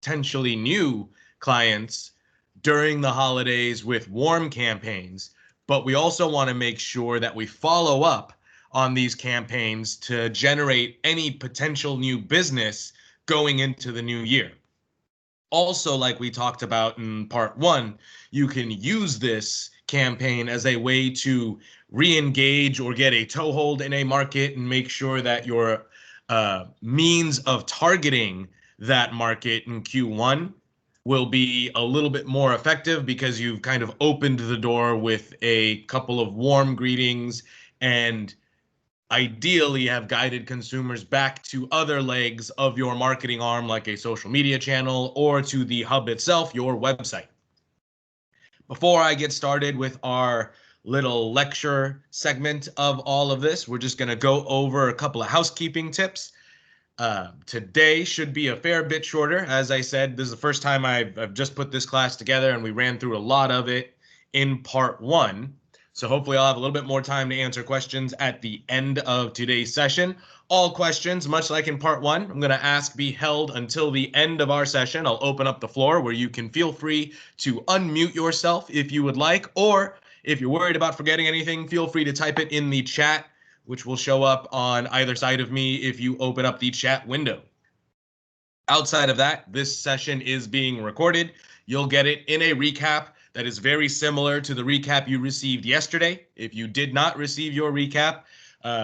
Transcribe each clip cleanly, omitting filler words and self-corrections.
potentially new clients during the holidays with warm campaigns, but we also want to make sure that we follow up on these campaigns to generate any potential new business going into the new year. Also, like we talked about in part one, you can use this campaign as a way to re-engage or get a toehold in a market and make sure that your means of targeting that market in Q1 will be a little bit more effective because you've kind of opened the door with a couple of warm greetings and ideally have guided consumers back to other legs of your marketing arm, like a social media channel or to the hub itself, your website. Before I get started with our little lecture segment of all of this, we're just going to go over a couple of housekeeping tips. Today should be a fair bit shorter. As I said, this is the first time I've just put this class together, and we ran through a lot of it in part one. So hopefully I'll have a little bit more time to answer questions at the end of today's session. All questions, much like in part one, I'm going to ask be held until the end of our session. I'll open up the floor where you can feel free to unmute yourself if you would like, or if you're worried about forgetting anything, feel free to type it in the chat, which will show up on either side of me if you open up the chat window. Outside of that, this session is being recorded. You'll get it in a recap that is very similar to the recap you received yesterday. If you did not receive your recap,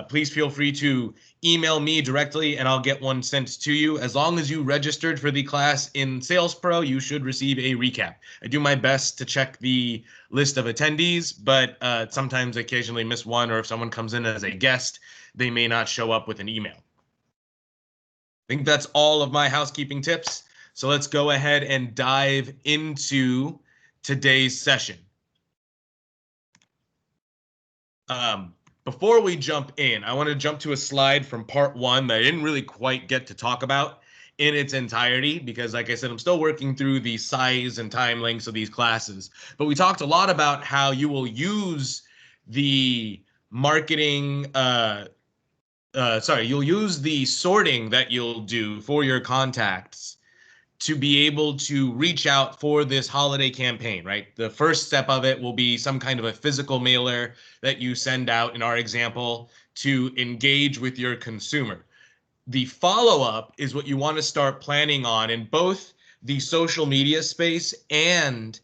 please feel free to email me directly and I'll get one sent to you. As long as you registered for the class in Sales Pro, you should receive a recap. I do my best to check the list of attendees, but sometimes occasionally miss one, or if someone comes in as a guest, they may not show up with an email. I think that's all of my housekeeping tips. So let's go ahead and dive into today's session. Before we jump in, I want to jump to a slide from part one that I didn't really quite get to talk about in its entirety because, like I said, I'm still working through the size and time lengths of these classes. But we talked a lot about how you will use the marketing, you'll use the sorting that you'll do for your contacts to be able to reach out for this holiday campaign, right? The first step of it will be some kind of a physical mailer that you send out, in our example, to engage with your consumer. The follow-up is what you want to start planning on in both the social media space and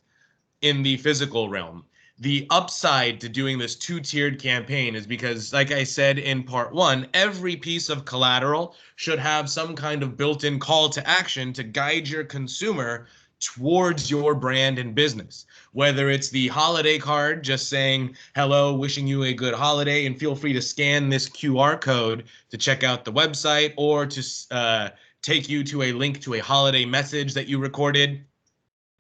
in the physical realm. The upside to doing this two-tiered campaign is because, like I said in part one, every piece of collateral should have some kind of built-in call to action to guide your consumer towards your brand and business. Whether it's the holiday card just saying, hello, wishing you a good holiday, and feel free to scan this QR code to check out the website, or to take you to a link to a holiday message that you recorded.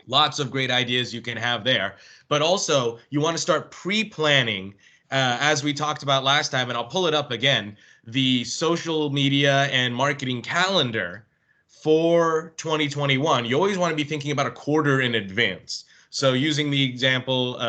Lots of great ideas you can have there. But also, you want to start pre-planning, as we talked about last time, and I'll pull it up again, the social media and marketing calendar for 2021. You always want to be thinking about a quarter in advance. So using the example,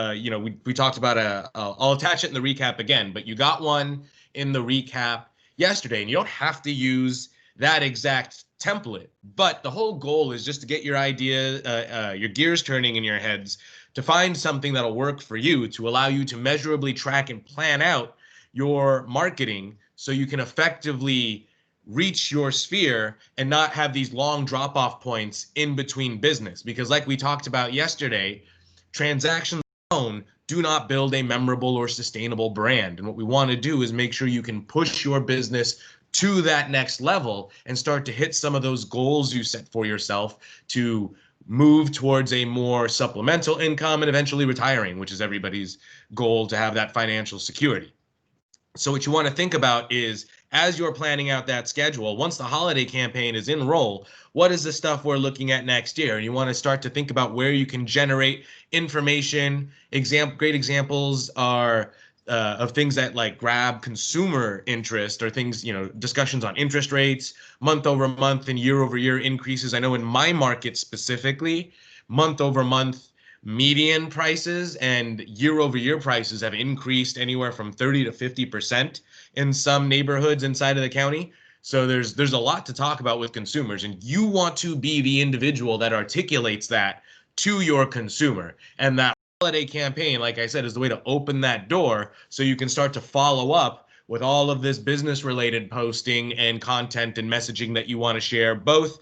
we talked about I'll attach it in the recap again, but you got one in the recap yesterday, and you don't have to use that exact template, but the whole goal is just to get your idea, your gears turning in your heads, to find something that'll work for you, to allow you to measurably track and plan out your marketing so you can effectively reach your sphere and not have these long drop-off points in between business. Because like we talked about yesterday, transactions alone do not build a memorable or sustainable brand. And what we want to do is make sure you can push your business to that next level and start to hit some of those goals you set for yourself to move towards a more supplemental income and eventually retiring, which is everybody's goal, to have that financial security. So what you want to think about is, as you're planning out that schedule, once the holiday campaign is in roll, what is the stuff we're looking at next year? And you want to start to think about where you can generate information. Great examples are of things that like grab consumer interest, or things, discussions on interest rates, month over month and year over year increases. I know in my market specifically, month over month median prices and year over year prices have increased anywhere from 30 to 50% in some neighborhoods inside of the county. So there's a lot to talk about with consumers, and you want to be the individual that articulates that to your consumer. And that holiday campaign, like I said, is the way to open that door so you can start to follow up with all of this business related posting and content and messaging that you want to share, both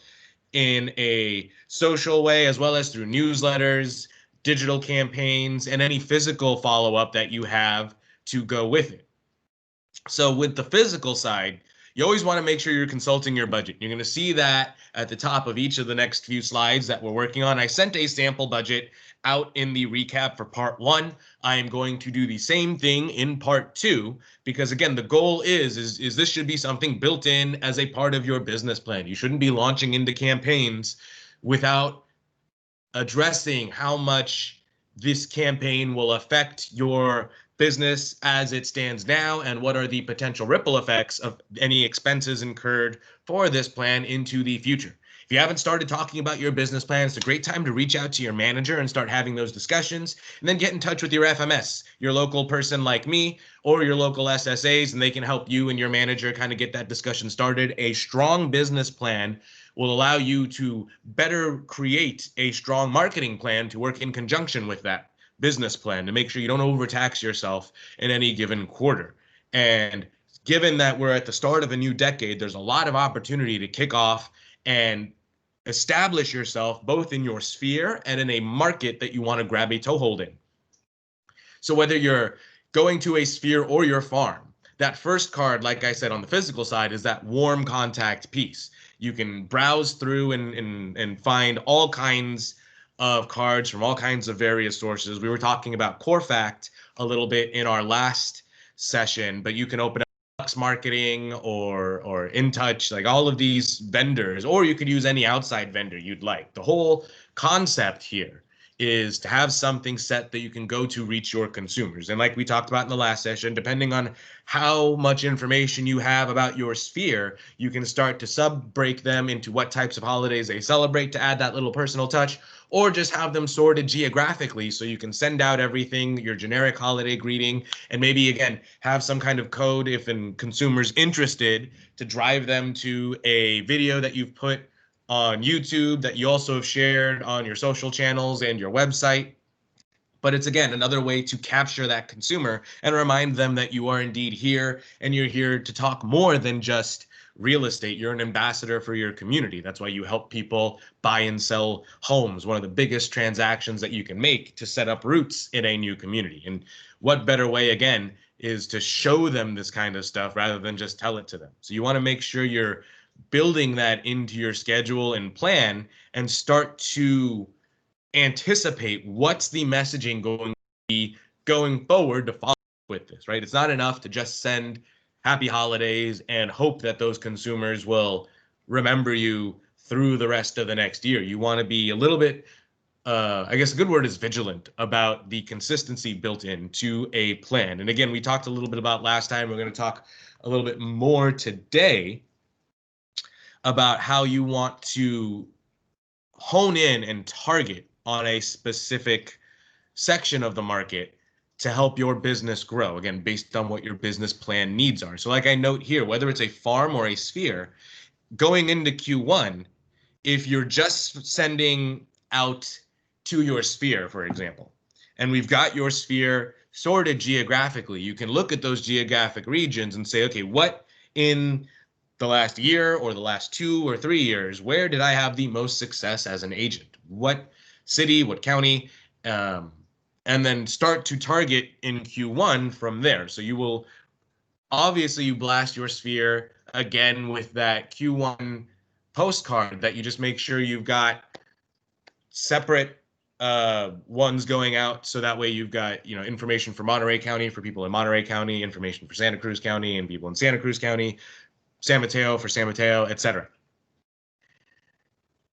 in a social way as well as through newsletters, digital campaigns, and any physical follow up that you have to go with it. So with the physical side, you always want to make sure you're consulting your budget. You're going to see that at the top of each of the next few slides that we're working on. I sent a sample budget out in the recap for part 1. I am going to do the same thing in part 2 because again, the goal is this should be something built in as a part of your business plan. You shouldn't be launching into campaigns without addressing how much this campaign will affect your business as it stands now and what are the potential ripple effects of any expenses incurred for this plan into the future. If you haven't started talking about your business plan, it's a great time to reach out to your manager and start having those discussions, and then get in touch with your FMS, your local person like me, or your local SSAs, and they can help you and your manager kind of get that discussion started. A strong business plan will allow you to better create a strong marketing plan to work in conjunction with that business plan to make sure you don't overtax yourself in any given quarter. And given that we're at the start of a new decade, there's a lot of opportunity to kick off and establish yourself both in your sphere and in a market that you want to grab a toehold in. So whether you're going to a sphere or your farm, that first card, like I said, on the physical side is that warm contact piece. You can browse through and find all kinds of cards from all kinds of various sources. We were talking about CoreFact a little bit in our last session, but you can open up Marketing or InTouch, like all of these vendors, or you could use any outside vendor you'd like. The whole concept here is to have something set that you can go to reach your consumers. And like we talked about in the last session, depending on how much information you have about your sphere, you can start to sub-break them into what types of holidays they celebrate to add that little personal touch, or just have them sorted geographically so you can send out everything, your generic holiday greeting, and maybe, again, have some kind of code if a consumer's interested to drive them to a video that you've put on YouTube that you also have shared on your social channels and your website. But it's, again, another way to capture that consumer and remind them that you are indeed here and you're here to talk more than just real estate. You're an ambassador for your community. That's why you help people buy and sell homes, one of the biggest transactions that you can make to set up roots in a new community. And what better way, again, is to show them this kind of stuff rather than just tell it to them. So you want to make sure you're building that into your schedule and plan and start to anticipate what's the messaging going to be going forward to follow with this, right? It's not enough to just send happy holidays and hope that those consumers will remember you through the rest of the next year. You want to be a little bit, I guess a good word is vigilant about the consistency built into a plan. And again, we talked a little bit about last time. We're going to talk a little bit more today about how you want to hone in and target on a specific section of the market to help your business grow, again, based on what your business plan needs are. So like I note here, whether it's a farm or a sphere, going into Q1, if you're just sending out to your sphere, for example, and we've got your sphere sorted geographically, you can look at those geographic regions and say, okay, what in the last year or the last 2 or 3 years, where did I have the most success as an agent? What city, what county, and then start to target in Q1 from there. So you will obviously you blast your sphere again with that Q1 postcard that you just make sure you've got separate ones going out. So that way you've got, information for Monterey County for people in Monterey County, information for Santa Cruz County and people in Santa Cruz County, San Mateo for San Mateo, etc.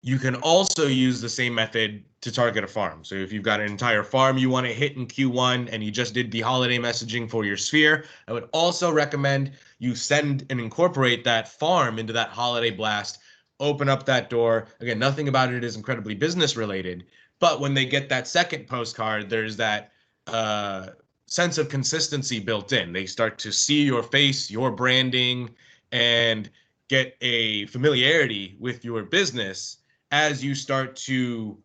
You can also use the same method to target a farm. So if you've got an entire farm you want to hit in Q1 and you just did the holiday messaging for your sphere, I would also recommend you send and incorporate that farm into that holiday blast, open up that door. Again, nothing about it is incredibly business related, but when they get that second postcard, there's that sense of consistency built in. They start to see your face, your branding, and get a familiarity with your business as you start to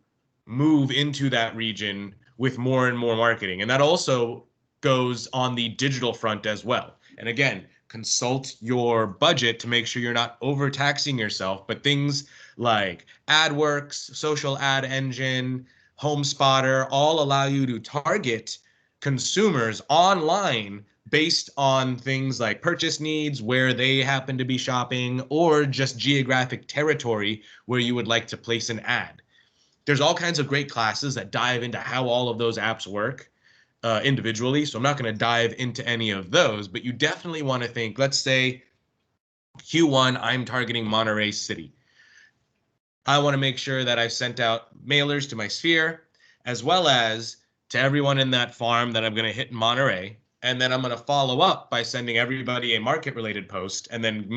move into that region with more and more marketing. And that also goes on the digital front as well. And again, consult your budget to make sure you're not overtaxing yourself, but things like AdWorks, social ad engine, HomeSpotter all allow you to target consumers online based on things like purchase needs, where they happen to be shopping, or just geographic territory where you would like to place an ad. There's all kinds of great classes that dive into how all of those apps work individually. So I'm not going to dive into any of those, but you definitely want to think, let's say Q1, I'm targeting Monterey City. I want to make sure that I've sent out mailers to my sphere, as well as to everyone in that farm that I'm going to hit in Monterey. And then I'm going to follow up by sending everybody a market related post, and then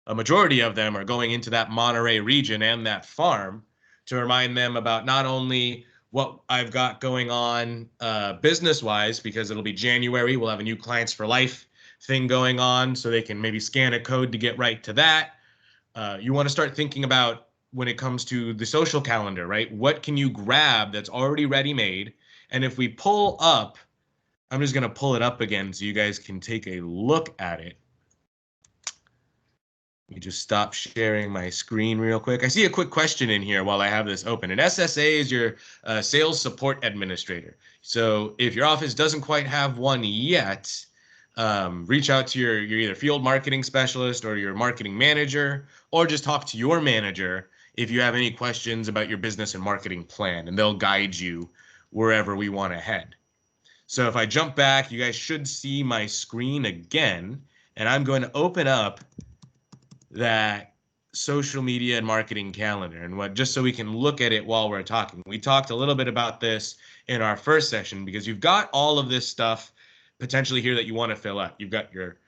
a majority of them are going into that Monterey region and that farm to remind them about not only what I've got going on business wise, because it'll be January, we'll have a new clients for life thing going on, so they can maybe scan a code to get right to that. You want to start thinking about, when it comes to the social calendar, right? What can you grab that's already ready made? And if we pull up, I'm just going to pull it up again so you guys can take a look at it. Let me just stop sharing my screen real quick. I see a quick question in here while I have this open. An SSA is your sales support administrator. So if your office doesn't quite have one yet, reach out to your either field marketing specialist or your marketing manager, or just talk to your manager if you have any questions about your business and marketing plan, and they'll guide you wherever we want to head. So if I jump back, you guys should see my screen again, and I'm going to open up that social media and marketing calendar, and just so we can look at it while we're talking. We talked a little bit about this in our first session, because you've got all of this stuff potentially here that you want to fill out. You've got your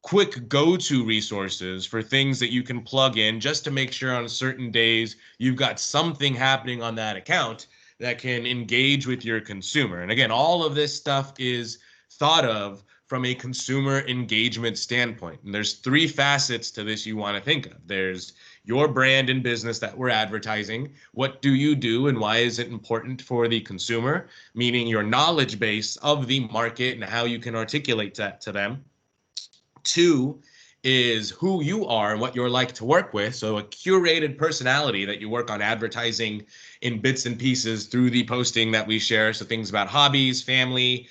quick go-to resources for things that you can plug in just to make sure on certain days you've got something happening on that account that can engage with your consumer. And again, all of this stuff is thought of from a consumer engagement standpoint. And there's three facets to this you want to think of. There's your brand and business that we're advertising. What do you do and why is it important for the consumer? Meaning your knowledge base of the market and how you can articulate that to them. Two is who you are and what you're like to work with. So a curated personality that you work on advertising in bits and pieces through the posting that we share. So things about hobbies, family,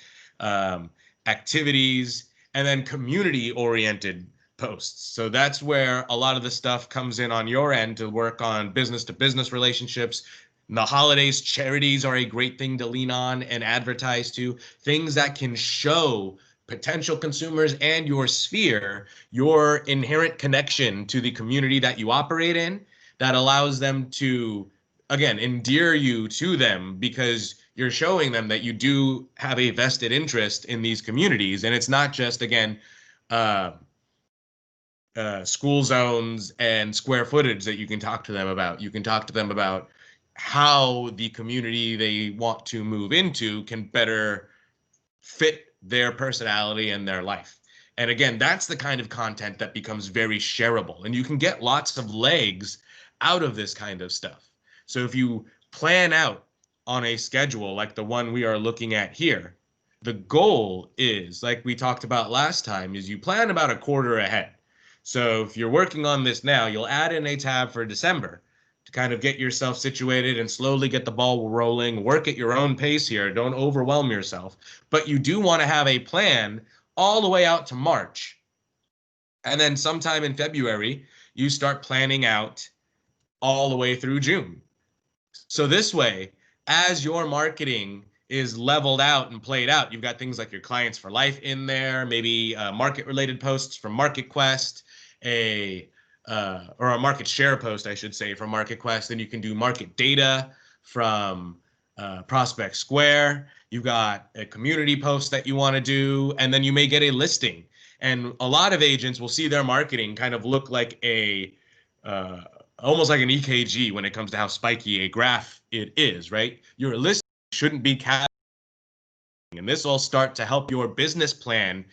activities, and then community oriented posts. So that's where a lot of the stuff comes in on your end to work on business to business relationships. In the holidays, charities are a great thing to lean on and advertise to. Things that can show potential consumers and your sphere your inherent connection to the community that you operate in, that allows them to, again, endear you to them, because you're showing them that you do have a vested interest in these communities. And it's not just, again, school zones and square footage that you can talk to them about. You can talk to them about how the community they want to move into can better fit their personality and their life. And again, that's the kind of content that becomes very shareable, and you can get lots of legs out of this kind of stuff. So if you plan out on a schedule like the one we are looking at here, the goal is, like we talked about last time, is you plan about a quarter ahead. So if you're working on this now, you'll add in a tab for December to kind of get yourself situated and slowly get the ball rolling. Work at your own pace here. Don't overwhelm yourself. But you do want to have a plan all the way out to March. And then sometime in February, you start planning out all the way through June. So this way, as your marketing is leveled out and played out, you've got things like your clients for life in there, maybe market related posts from MarketQuest, or a market share post, I should say, from MarketQuest. Then you can do market data from Prospect Square. You've got a community post that you want to do, and then you may get a listing. And a lot of agents will see their marketing kind of look like a almost like an EKG when it comes to how spiky a graph it is, right? Your listing shouldn't be capped, and this will start to help your business plan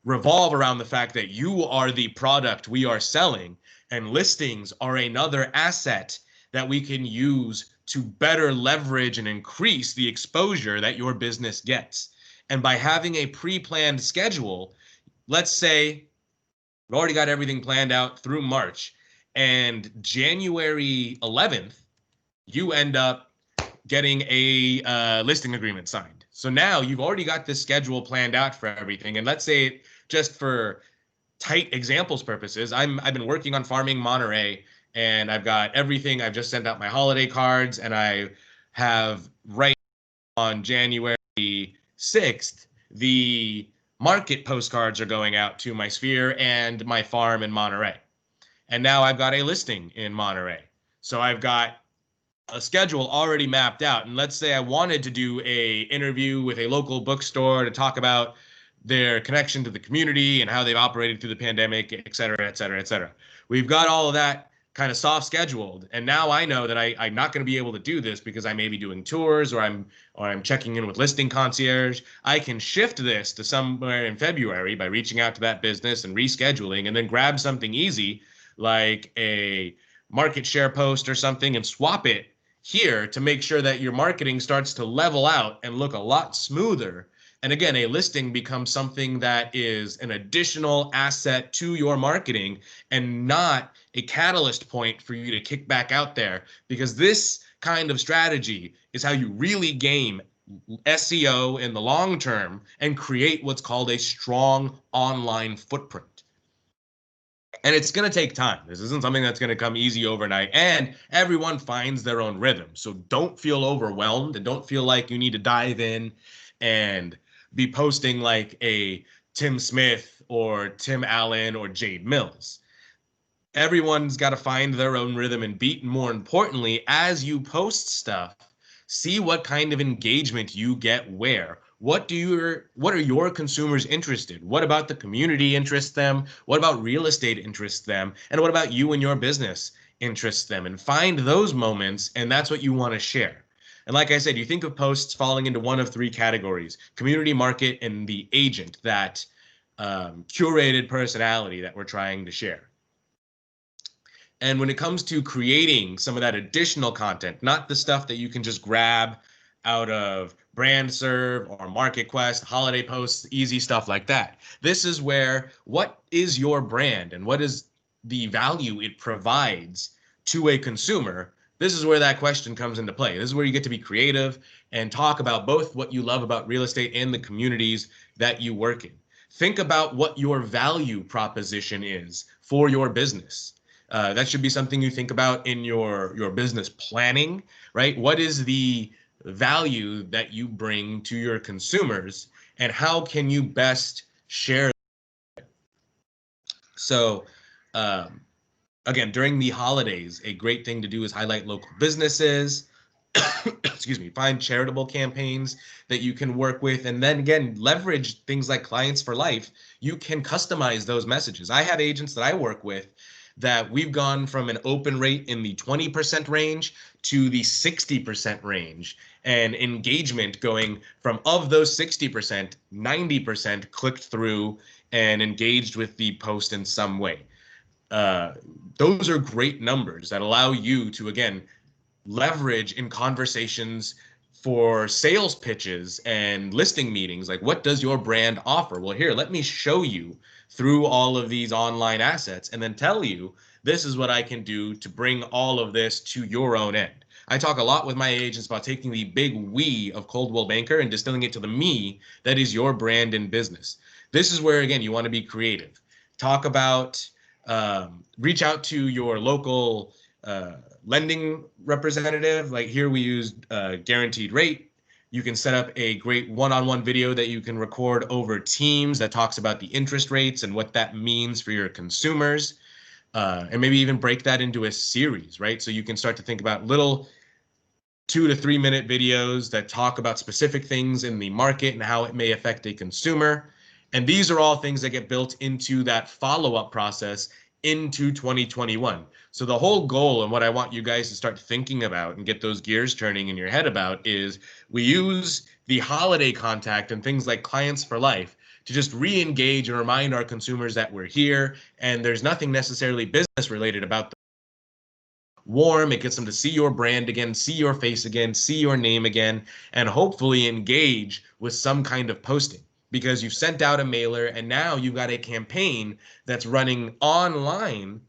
revolve around the fact that you are the product we are selling, and listings are another asset that we can use to better leverage and increase the exposure that your business gets. And by having a pre-planned schedule, let's say we've already got everything planned out through March, and January 11th, you end up getting a listing agreement signed. So now you've already got this schedule planned out for everything. And let's say, just for tight examples purposes, I've been working on farming Monterey, and I've got everything. I've just sent out my holiday cards, and I have right on January 6th, the market postcards are going out to my sphere and my farm in Monterey. And now I've got a listing in Monterey. So I've got a schedule already mapped out. And let's say I wanted to do a interview with a local bookstore to talk about their connection to the community and how they've operated through the pandemic, et cetera, et cetera, et cetera. We've got all of that kind of soft scheduled. And now I know that I'm not going to be able to do this because I may be doing tours, or I'm checking in with listing concierge. I can shift this to somewhere in February by reaching out to that business and rescheduling, and then grab something easy like a market share post or something and swap it here to make sure that your marketing starts to level out and look a lot smoother. And again, a listing becomes something that is an additional asset to your marketing and not a catalyst point for you to kick back out there, because this kind of strategy is how you really game SEO in the long term and create what's called a strong online footprint. And it's going to take time. This isn't something that's going to come easy overnight. And everyone finds their own rhythm. So don't feel overwhelmed, and don't feel like you need to dive in and be posting like a Tim Smith or Tim Allen or Jade Mills. Everyone's got to find their own rhythm and beat. And more importantly, as you post stuff, see what kind of engagement you get where. What are your consumers interested? What about the community interests them? What about real estate interests them? And what about you and your business interests them? And find those moments, and that's what you want to share. And like I said, you think of posts falling into one of three categories: community, market, and the agent, that curated personality that we're trying to share. And when it comes to creating some of that additional content, not the stuff that you can just grab out of BrandServe or MarketQuest, holiday posts, easy stuff like that. This is where, what is your brand and what is the value it provides to a consumer? This is where that question comes into play. This is where you get to be creative and talk about both what you love about real estate and the communities that you work in. Think about what your value proposition is for your business. That should be something you think about in your business planning, right? What is the value that you bring to your consumers, and how can you best share that? So again, during the holidays, a great thing to do is highlight local businesses, excuse me, find charitable campaigns that you can work with, and then again, leverage things like clients for life. You can customize those messages. I have agents that I work with that we've gone from an open rate in the 20% range to the 60% range, and engagement going from, of those 60%, 90% clicked through and engaged with the post in some way. Those are great numbers that allow you to, again, leverage in conversations for sales pitches and listing meetings. Like, what does your brand offer? Well, here, let me show you through all of these online assets, and then tell you, this is what I can do to bring all of this to your own end. I talk a lot with my agents about taking the big we of Coldwell Banker and distilling it to the me that is your brand and business. This is where, again, you want to be creative. Talk about, reach out to your local lending representative. Like here, we use guaranteed rate. You can set up a great one-on-one video that you can record over Teams that talks about the interest rates and what that means for your consumers. And maybe even break that into a series, right? So you can start to think about little 2 to 3 minute videos that talk about specific things in the market and how it may affect a consumer. And these are all things that get built into that follow-up process into 2021. So the whole goal, and what I want you guys to start thinking about and get those gears turning in your head about, is we use the holiday contact and things like clients for life to just re-engage and remind our consumers that we're here, and there's nothing necessarily business related about the warm. It gets them to see your brand again, see your face again, see your name again, and hopefully engage with some kind of posting, because you've sent out a mailer and now you've got a campaign that's running online,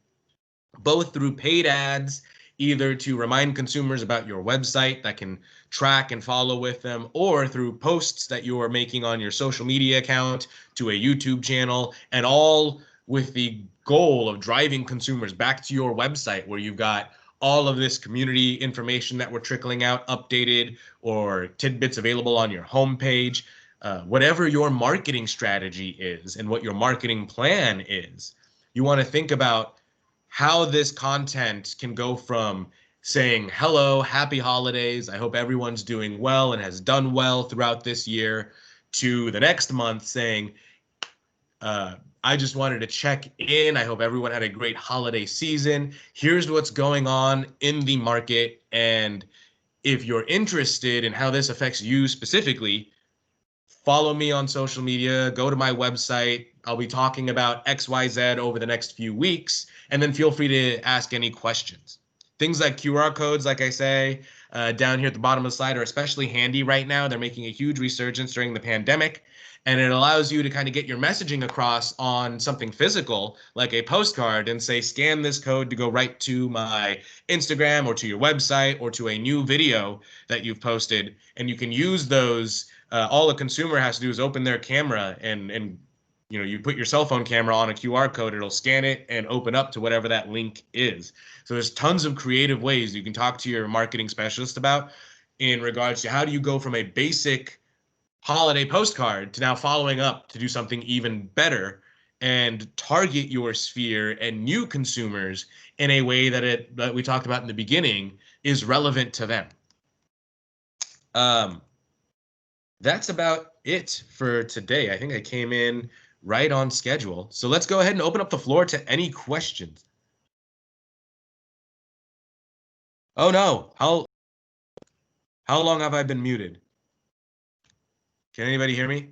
both through paid ads, either to remind consumers about your website that can track and follow with them, or through posts that you are making on your social media account, to a YouTube channel, and all with the goal of driving consumers back to your website, where you've got all of this community information that we're trickling out, updated, or tidbits available on your homepage. Whatever your marketing strategy is and what your marketing plan is, you want to think about how this content can go from saying, hello, happy holidays, I hope everyone's doing well and has done well throughout this year, to the next month saying, I just wanted to check in. I hope everyone had a great holiday season. Here's what's going on in the market. And if you're interested in how this affects you specifically, follow me on social media, go to my website. I'll be talking about XYZ over the next few weeks, and then feel free to ask any questions. Things like QR codes, like I say, down here at the bottom of the slide, are especially handy right now. They're making a huge resurgence during the pandemic, and it allows you to kind of get your messaging across on something physical, like a postcard, and say, scan this code to go right to my Instagram or to your website or to a new video that you've posted, and you can use those. All a consumer has to do is open their camera, and you put your cell phone camera on a QR code, it'll scan it and open up to whatever that link is. So there's tons of creative ways you can talk to your marketing specialist about in regards to how do you go from a basic holiday postcard to now following up to do something even better and target your sphere and new consumers in a way that we talked about in the beginning is relevant to them. That's about it for today. I think I came in right on schedule. So let's go ahead and open up the floor to any questions. Oh no, how long have I been muted? Can anybody hear me?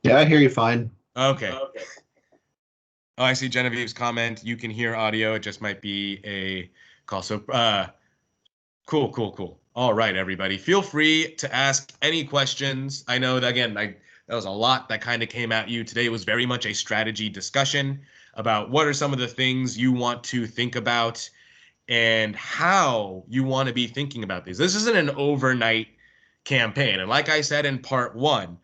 Yeah, I hear you fine. Okay. Oh, I see Genevieve's comment. You can hear audio. It just might be a call. So cool. All right, everybody. Feel free to ask any questions. I know that, again, that was a lot that kind of came at you. Today was very much a strategy discussion about what are some of the things you want to think about and how you want to be thinking about these. This isn't an overnight campaign. And like I said in part one,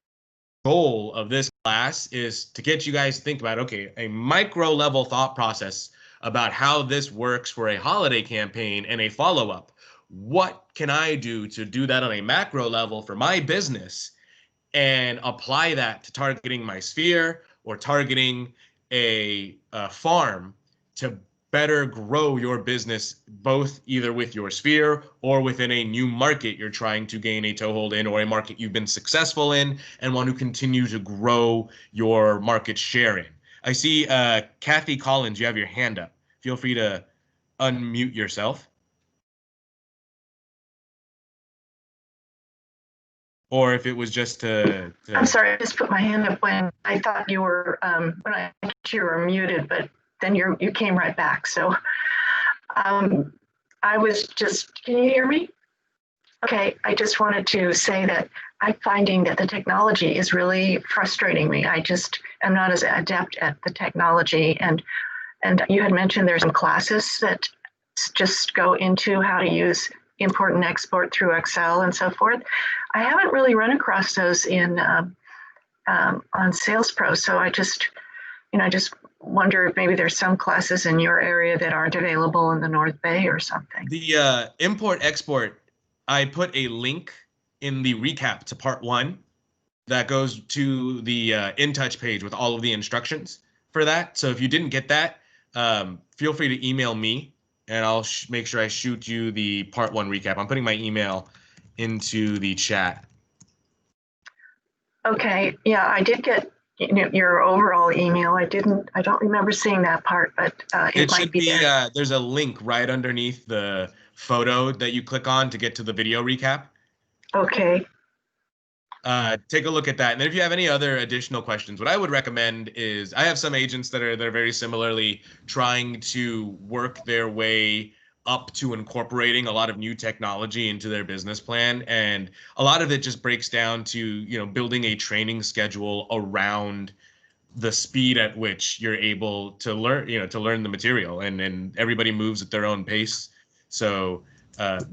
goal of this class is to get you guys to think about, okay, a micro level thought process about how this works for a holiday campaign and a follow-up. What can I do to do that on a macro level for my business and apply that to targeting my sphere or targeting a farm to better grow your business, both either with your sphere or within a new market you're trying to gain a toehold in, or a market you've been successful in and want to continue to grow your market share in. I see Kathy Collins, you have your hand up. Feel free to unmute yourself. Or if it was just to I'm sorry, I just put my hand up when I thought you were you were muted, but then you came right back. So I was just, can you hear me? Okay, I just wanted to say that I'm finding that the technology is really frustrating me. I just am not as adept at the technology, and you had mentioned there's some classes that just go into how to use import and export through Excel and so forth. I haven't really run across those in on Sales Pro, so I just wonder if maybe there's some classes in your area that aren't available in the North Bay or something. The import export, I put a link in the recap to part one that goes to the InTouch page with all of the instructions for that. So if you didn't get that, feel free to email me and I'll make sure I shoot you the part one recap. I'm putting my email into the chat. Okay, yeah, I did get your overall email. I don't remember seeing that part, but it might be there. There's a link right underneath the photo that you click on to get to the video recap. Okay. Take a look at that. And then if you have any other additional questions, what I would recommend is I have some agents that are very similarly trying to work their way up to incorporating a lot of new technology into their business plan. And a lot of it just breaks down to, building a training schedule around the speed at which you're able to learn, to learn the material, and everybody moves at their own pace. So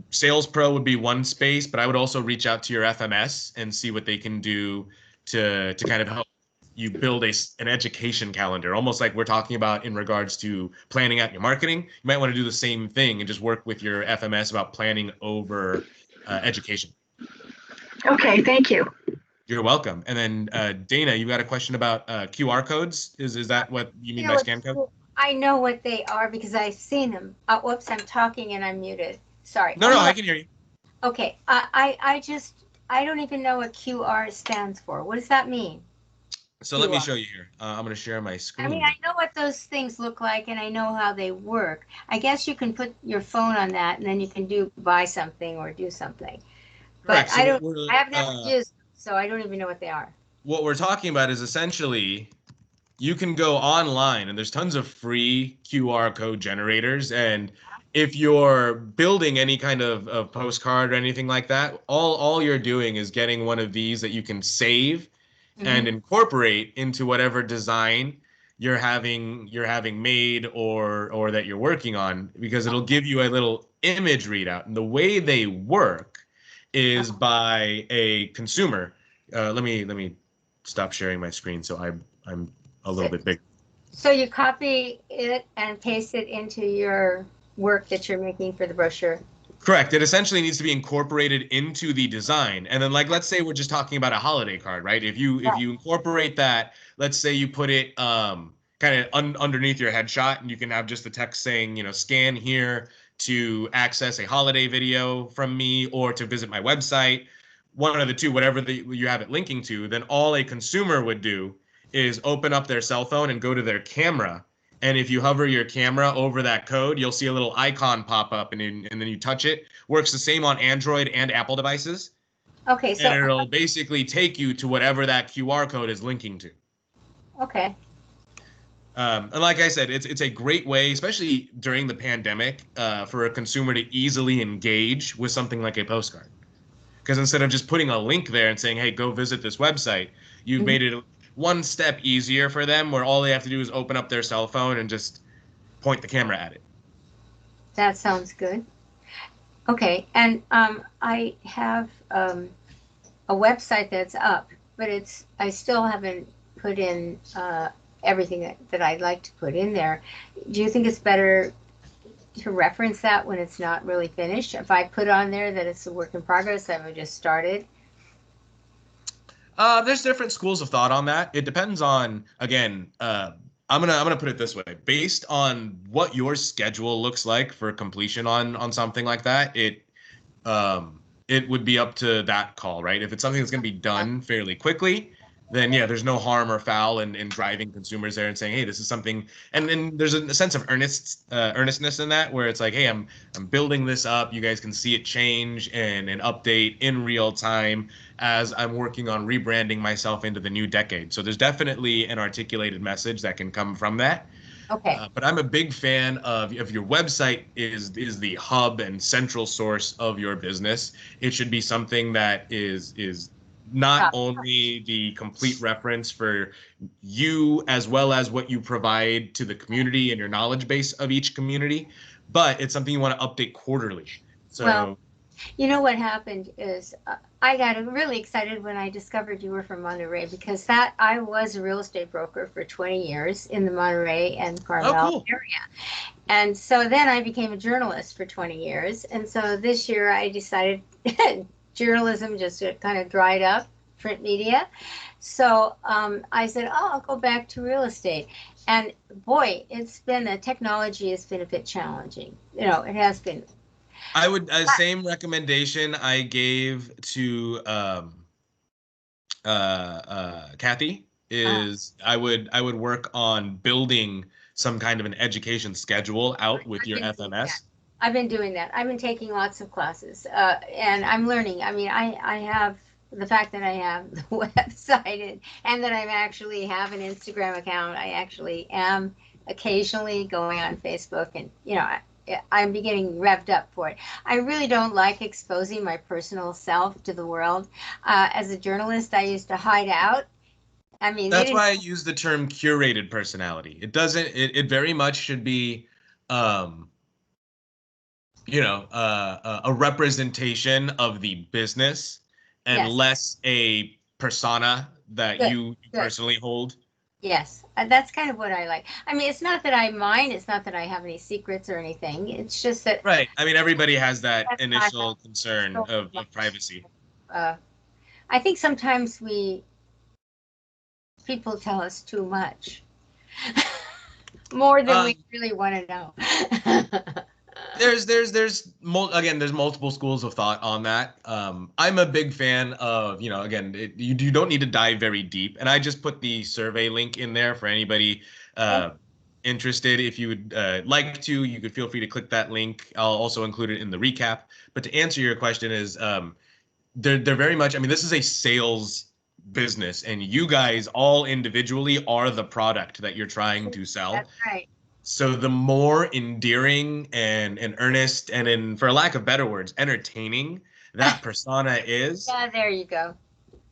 Sales Pro would be one space, but I would also reach out to your FMS and see what they can do to kind of help you build an education calendar, almost like we're talking about in regards to planning out your marketing. You might want to do the same thing and just work with your FMS about planning over education. Okay, thank you. You're welcome. And then Dana, you got a question about QR codes? Is that what you mean by scan code? I know what they are because I've seen them. Whoops, I'm talking and I'm muted. Sorry. No, I can hear you. Okay. I don't even know what QR stands for. What does that mean? So let me show you here. I'm going to share my screen. I mean, I know what those things look like and I know how they work. I guess you can put your phone on that and then you can buy something or do something. But so I have never used them, so I don't even know what they are. What we're talking about is essentially you can go online and there's tons of free QR code generators. And if you're building any kind of postcard or anything like that, all you're doing is getting one of these that you can save and incorporate into whatever design you're having made or that you're working on, because it'll give you a little image readout. And the way they work is by a consumer. Let me stop sharing my screen so I'm a little bit big. So you copy it and paste it into your work that you're making for the brochure. Correct. It essentially needs to be incorporated into the design. And then, like, let's say we're just talking about a holiday card, right? If you incorporate that, let's say you put it kind of underneath your headshot, and you can have just the text saying, scan here to access a holiday video from me or to visit my website, one of the two, whatever you have it linking to. Then all a consumer would do is open up their cell phone and go to their camera. And if you hover your camera over that code, you'll see a little icon pop up, and then you touch it. Works the same on Android and Apple devices. Okay, so and it'll basically take you to whatever that QR code is linking to. Okay. And like I said, it's a great way, especially during the pandemic, for a consumer to easily engage with something like a postcard. Because instead of just putting a link there and saying, hey, go visit this website, you've made it one step easier for them, where all they have to do is open up their cell phone and just point the camera at it. That sounds good. Okay, and I have a website that's up, but I still haven't put in everything that I'd like to put in there. Do you think it's better to reference that when it's not really finished? If I put on there that it's a work in progress, that I've just started? There's different schools of thought on that. It depends on, again, I'm gonna put it this way. Based on what your schedule looks like for completion on something like that, it would be up to that call, right? If it's something that's gonna be done fairly quickly, then yeah, there's no harm or foul in driving consumers there and saying, hey, this is something, and then there's a sense of earnestness in that, where it's like, hey, I'm building this up. You guys can see it change and update in real time as I'm working on rebranding myself into the new decade. So there's definitely an articulated message that can come from that. Okay. But I'm a big fan of your website is the hub and central source of your business. It should be something that is not only the complete reference for you, as well as what you provide to the community and your knowledge base of each community, but it's something you want to update quarterly. So, well, you know what happened is I got really excited when I discovered you were from Monterey, because I was a real estate broker for 20 years in the Monterey and Carmel area. And so then I became a journalist for 20 years. And so this year I decided journalism just kind of dried up, print media. So I said, I'll go back to real estate. And boy, technology has been a bit challenging. It has been. I would, same recommendation I gave to Kathy is I would work on building some kind of an education schedule out with your FMS. I've been doing that. I've been taking lots of classes, and I'm learning. I mean, I have the fact that I have the website and that I actually have an Instagram account. I actually am occasionally going on Facebook, and I'm beginning revved up for it. I really don't like exposing my personal self to the world. As a journalist, I used to hide out. I mean, they That's didn't. why I use the term curated personality. It doesn't, it very much should be, um, a representation of the business and Yes, less a persona that good, you good. personally hold. Yes, that's kind of what I like. I mean, it's not that I mind. It's not that I have any secrets or anything. It's just that Right. I mean, everybody has that that's I have initial concern so of much. privacy. Uh, I think sometimes people tell us too much, more than we Um, really want to know. again, there's multiple schools of thought on that. I'm a big fan of, again, you don't need to dive very deep, and I just put the survey link in there for anybody Okay. interested. If you would like to, you could feel free to click that link. I'll also include it in the recap. But to answer your question is, they're very much. I mean, this is a sales business, and you guys all individually are the product that you're trying to sell. That's right. So the more endearing and earnest and, for lack of better words, entertaining that persona is, Yeah, there you go.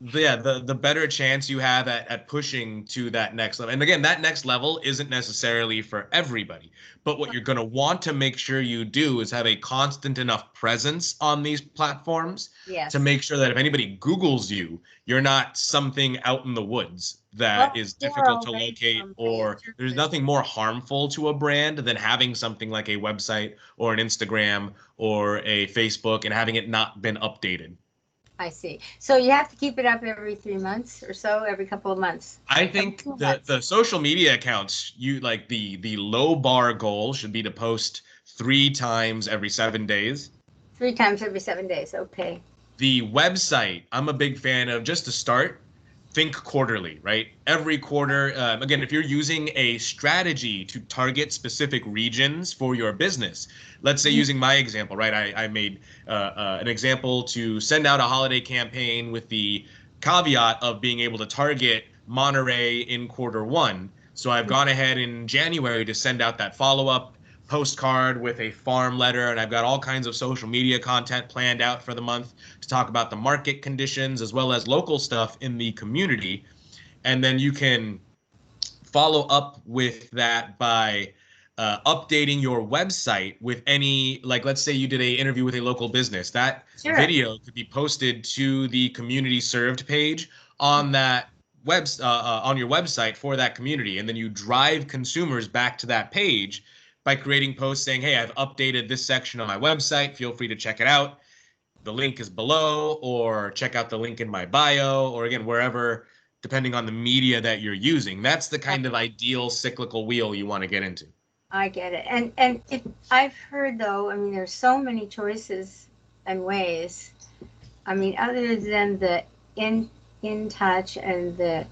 the better chance you have at pushing to that next level. And again, that next level isn't necessarily for everybody, but what you're going to want to make sure you do is have a constant enough presence on these platforms to Yes. make sure that if anybody Googles you, you're not something out in the woods that Well, is they're difficult to already locate, on my or there's service. nothing more harmful to a brand than having something like a website or an Instagram or a Facebook and having it not been updated. I see. So you have to keep it up every 3 months or so, every couple of months. I Every think two the months. the social media accounts, you like the low bar goal should be to post 3 times every 7 days. 3 times every 7 days. Okay. The website, I'm a big fan of, just to start, think quarterly, right? Every quarter, again, if you're using a strategy to target specific regions for your business, let's say Mhm. using my example, right? I made an example to send out a holiday campaign with the caveat of being able to target Monterey in quarter 1. So I've gone ahead in January to send out that follow up postcard with a farm letter, and I've got all kinds of social media content planned out for the month to talk about the market conditions as well as local stuff in the community. And then you can follow up with that by updating your website with any, like, let's say you did a interview with a local business. That Sure. video could be posted to the community served page on that on your website for that community, and then you drive consumers back to that page by creating posts saying, hey, I've updated this section on my website, feel free to check it out, the link is below, or check out the link in my bio, or again, wherever, depending on the media that you're using. That's the kind of ideal cyclical wheel you want to get into. I get it. And if I've heard though, I mean, there's so many choices and ways. I mean, other than the in touch and the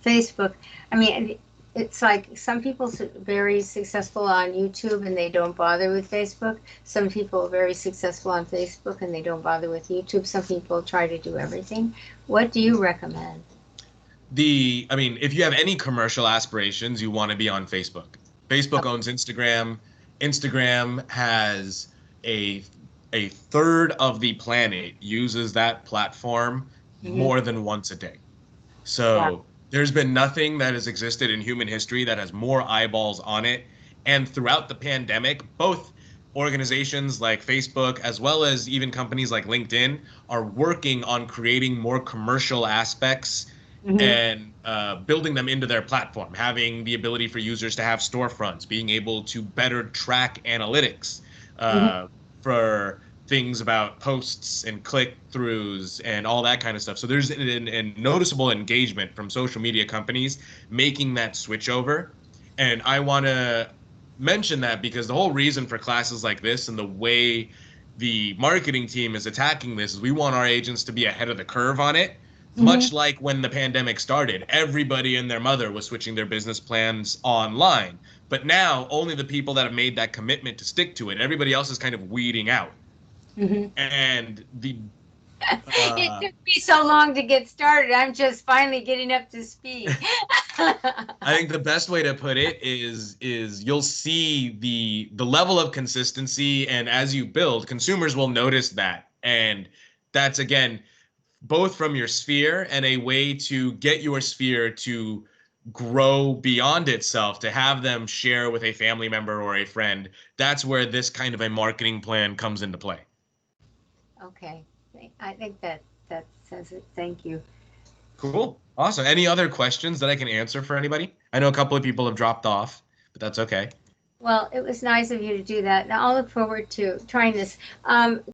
Facebook, I mean, it's like some people very successful on YouTube and they don't bother with Facebook. Some people are very successful on Facebook and they don't bother with YouTube. Some people try to do everything. What do you recommend? I mean, if you have any commercial aspirations, you want to be on Facebook. Facebook owns Instagram. Instagram has a a third of the planet uses that platform Mm-hmm. more than once a day. Yeah. So there's been nothing that has existed in human history that has more eyeballs on it. And throughout the pandemic, both organizations like Facebook, as well as even companies like LinkedIn, are working on creating more commercial aspects Mm-hmm. and building them into their platform, having the ability for users to have storefronts, being able to better track analytics Mm-hmm. for things about posts and click throughs and all that kind of stuff. So there's a noticeable engagement from social media companies making that switch over. And I want to mention that because the whole reason for classes like this and the way the marketing team is attacking this is we want our agents to be ahead of the curve on it. Mm-hmm. Much like when the pandemic started, everybody and their mother was switching their business plans online. But now only the people that have made that commitment to stick to it, everybody else is kind of weeding out. Mm-hmm. And the It took me so long to get started. I'm just finally getting up to speed. I think the best way to put it is you'll see the level of consistency, and as you build, consumers will notice that. And that's again both from your sphere and a way to get your sphere to grow beyond itself, to have them share with a family member or a friend. That's where this kind of a marketing plan comes into play. Okay. I think that says it. Thank you. Cool. Awesome. Any other questions that I can answer for anybody? I know a couple of people have dropped off, but that's okay. Well, it was nice of you to do that. Now I'll look forward to trying this.